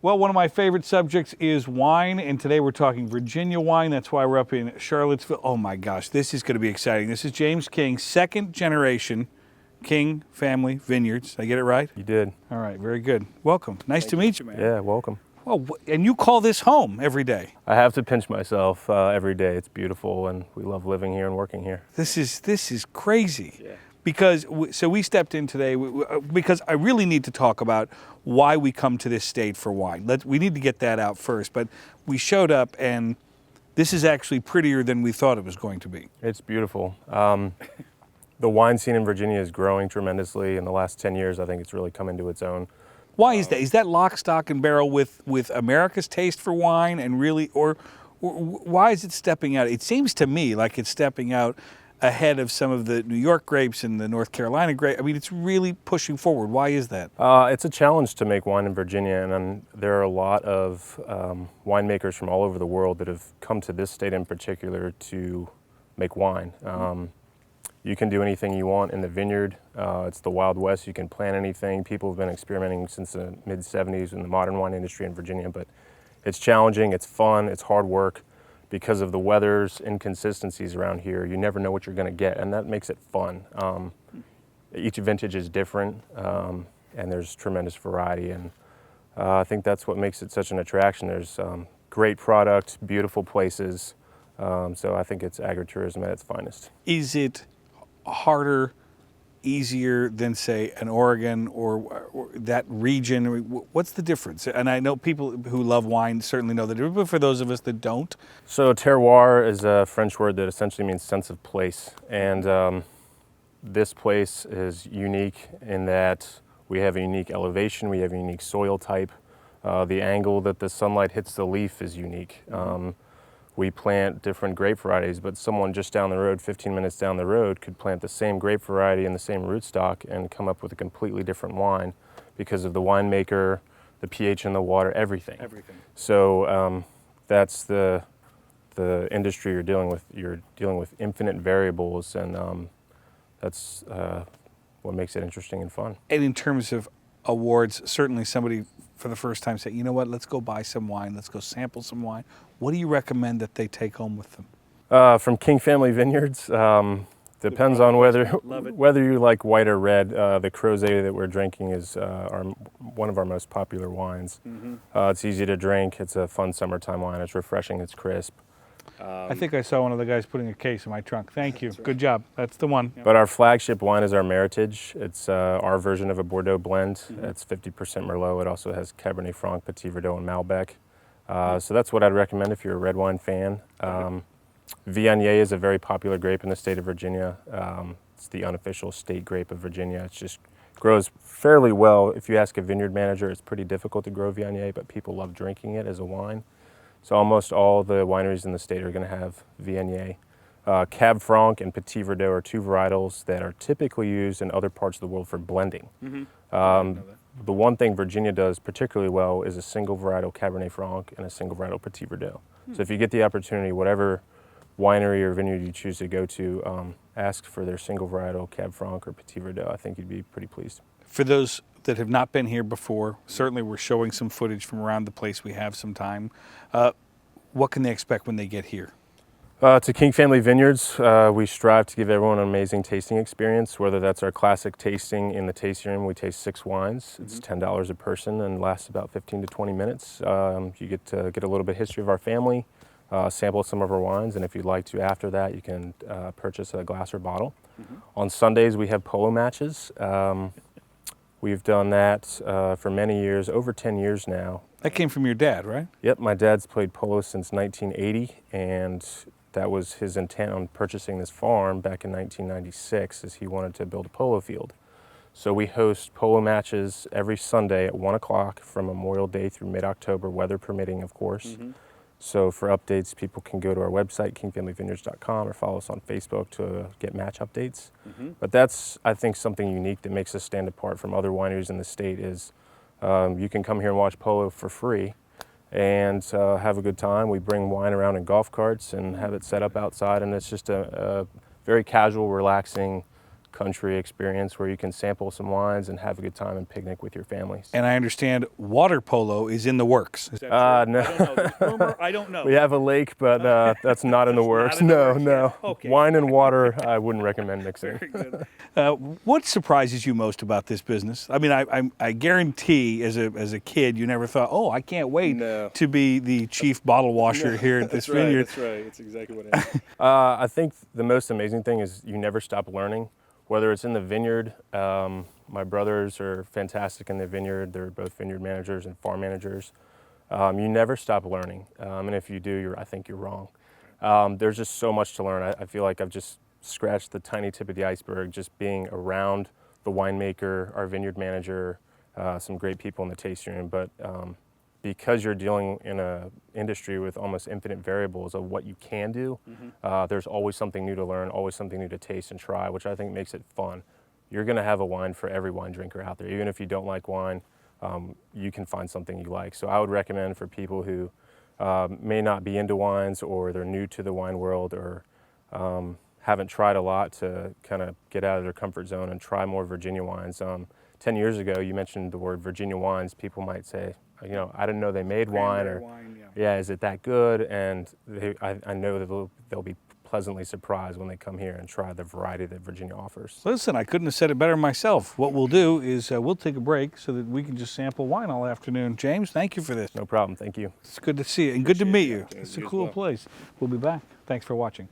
Well, one of my favorite subjects is wine, and today we're talking Virginia wine. That's why we're up in Charlottesville. Oh my gosh, this is going to be exciting. This is James King, second generation King family vineyards. Did I get it right? You did. All right, very good. Welcome. Nice to meet you, man. Yeah, welcome. Well, and you call this home every day. I have to pinch myself every day. It's beautiful, and we love living here and working here. This is crazy. Yeah. Because so we stepped in today because I really need to talk about why we come to this state for wine. We need to get that out first. But we showed up, and this is actually prettier than we thought it was going to be. It's beautiful. The wine scene in Virginia is growing tremendously. In the last 10 years, I think it's really come into its own. Why is that? Is that lock, stock, and barrel with America's taste for wine, and really, or why is it stepping out? It seems to me like it's stepping out ahead of some of the New York grapes and the North Carolina grape. I mean, it's really pushing forward. Why is that? It's a challenge to make wine in Virginia, and there are a lot of winemakers from all over the world that have come to this state in particular to make wine. You can do anything you want in the vineyard. It's the Wild West. You can plant anything. People have been experimenting since the mid-'70s in the modern wine industry in Virginia, but it's challenging, it's fun, it's hard work. Because of the weather's inconsistencies around here, you never know what you're going to get, and that makes it fun. Each vintage is different, and there's tremendous variety, and I think that's what makes it such an attraction. There's great product, beautiful places, so I think it's agritourism at its finest. Is it harder, easier than, say, an Oregon or that region? What's the difference? And I know people who love wine certainly know the difference, but for those of us that don't? So terroir is a French word that essentially means sense of place. And this place is unique in that we have a unique elevation, we have a unique soil type. The angle that the sunlight hits the leaf is unique. We plant different grape varieties, but someone just down the road, 15 minutes down the road, could plant the same grape variety and the same rootstock and come up with a completely different wine because of the winemaker, the pH in the water, everything. So that's the industry you're dealing with. You're dealing with infinite variables, and that's what makes it interesting and fun. And in terms of awards, certainly somebody for the first time say, you know what, let's go buy some wine, let's go sample some wine. What do you recommend that they take home with them? From King Family Vineyards, depends on whether you like white or red. The Crozet that we're drinking is one of our most popular wines. It's easy to drink, it's a fun summertime wine, it's refreshing, it's crisp. I think I saw one of the guys putting a case in my trunk. Thank you. Right. Good job. That's the one. But our flagship wine is our Meritage. It's our version of a Bordeaux blend. It's 50% Merlot. It also has Cabernet Franc, Petit Verdot, and Malbec. So that's what I'd recommend if you're a red wine fan. Viognier is a very popular grape in the state of Virginia. It's the unofficial state grape of Virginia. It just grows fairly well. If you ask a vineyard manager, it's pretty difficult to grow Viognier, but people love drinking it as a wine. So almost all the wineries in the state are going to have Viognier. Cab Franc and Petit Verdot are two varietals that are typically used in other parts of the world for blending. The one thing Virginia does particularly well is a single varietal Cabernet Franc and a single varietal Petit Verdot. So if you get the opportunity, whatever winery or vineyard you choose to go to, ask for their single varietal Cab Franc or Petit Verdot. I think you'd be pretty pleased. For those that have not been here before, certainly we're showing some footage from around the place. We have some time. What can they expect when they get here? To King Family Vineyards, we strive to give everyone an amazing tasting experience, whether that's our classic tasting in the tasting room. We taste 6 wines. It's $10 a person and lasts about 15 to 20 minutes. You get to get a little bit of history of our family, sample some of our wines, and if you'd like to, after that, you can purchase a glass or bottle. On Sundays, we have polo matches. We've done that for many years, over 10 years now. That came from your dad, right? Yep, my dad's played polo since 1980, and that was his intent on purchasing this farm back in 1996, as he wanted to build a polo field. So we host polo matches every Sunday at 1 o'clock from Memorial Day through mid-October, weather permitting, of course. So for updates, people can go to our website, kingfamilyvineyards.com, or follow us on Facebook to get match updates. But that's, I think, something unique that makes us stand apart from other wineries in the state is you can come here and watch polo for free and have a good time. We bring wine around in golf carts and have it set up outside, and it's just a very casual, relaxing country experience where you can sample some wines and have a good time and picnic with your families. And I understand water polo is in the works. Is that No. I don't know. There's rumor, I don't know. We have a lake, but that's not in the works. in the No, works no. yet. Okay. Wine and water, I wouldn't recommend mixing. Very good. What surprises you most about this business? I mean, I guarantee as a kid, you never thought, oh, I can't wait to be the chief bottle washer here at this vineyard. That's right. It's exactly what it is. I think the most amazing thing is you never stop learning, whether it's in the vineyard. My brothers are fantastic in the vineyard. They're both vineyard managers and farm managers. You never stop learning, and if you do, I think you're wrong. There's just so much to learn. I feel like I've just scratched the tiny tip of the iceberg, just being around the winemaker, our vineyard manager, some great people in the tasting room. But because you're dealing in an industry with almost infinite variables of what you can do, there's always something new to learn, always something new to taste and try, which I think makes it fun. You're going to have a wine for every wine drinker out there. Even if you don't like wine, you can find something you like. So I would recommend for people who may not be into wines, or they're new to the wine world, or haven't tried a lot, to kind of get out of their comfort zone and try more Virginia wines. 10 years ago, you mentioned the word Virginia wines. People might say, I didn't know they made wine, or is it that good? And I know that they'll be pleasantly surprised when they come here and try the variety that Virginia offers. Listen, I couldn't have said it better myself. What we'll do is we'll take a break so that we can just sample wine all afternoon. James, thank you for this. No problem. Thank you. It's good to see you and good to meet you. James. It's a You as cool well. place. We'll be back. Thanks for watching.